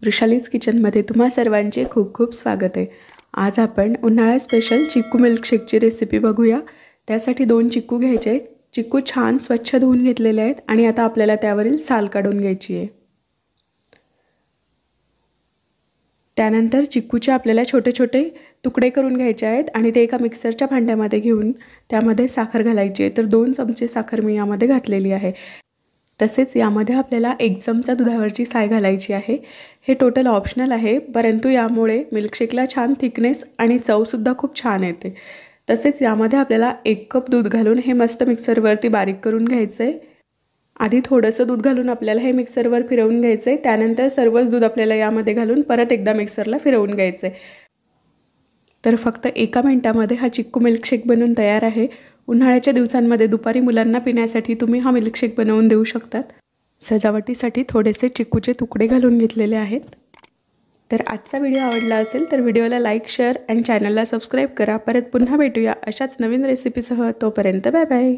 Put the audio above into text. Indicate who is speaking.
Speaker 1: वृषालीज किचनमध्ये तुम्हा सर्वांचे खूप खूप स्वागत आहे। आज आपण उन्हाळा स्पेशल चिक्कू मिल्कशेकची रेसिपी बघूया। त्यासाठी 2 चिक्कू घ्यायचे आहेत। चिक्कू छान स्वच्छ धुवून घेतलेले आहेत आणि आता आपल्याला त्यावरील साल काढून घ्यायची आहे। त्यानंतर चिक्कूचे आपल्याला छोटे छोटे तुकडे करून घ्यायचे आहेत आणि ते एका मिक्सरच्या भांड्यामध्ये घेऊन त्यामध्ये साखर घालायची आहे। तर 2 चमचे साखर मी यामध्ये घातलेली आहे। तसेच यामध्ये आपल्याला 1 चमचा दुधावरची साय घालायची आहे। हे टोटल ऑप्शनल आहे, परंतु यामुळे मिल्कशेकला छान थिकनेस आणि चव सुद्धा खूप छान येते। तसेच यामध्ये आपल्याला 1 कप दूध घालून हे मस्त मिक्सरवरती बारीक करून घ्यायचे आहे। आधी थोडंसं दूध घालून आपल्याला हे मिक्सरवर फिरवून घ्यायचे आहे। त्यानंतर सर्वच दूध आपल्याला यामध्ये घालून परत एकदा मिक्सरला फिरवून घ्यायचे आहे। तर फक्त 1 मिनिटामध्ये हा चिक्कू मिल्कशेक बनून तयार आहे। उन्हाळ्याच्या दिवसांमध्ये दुपारी मुलांना पिण्यासाठी तुम्ही हा मिल्कशेक बनवून देऊ शकतात। सजावटीसाठी थोडेसे चिक्कूचे तुकडे घालून घेतलेले आहेत। तर आजचा व्हिडिओ आवडला असेल तर व्हिडिओला लाईक, शेअर आणि चॅनलला सबस्क्राइब करा। परत पुन्हा भेटूया अशाच नवीन रेसिपीसह। तोपर्यंत बाय बाय।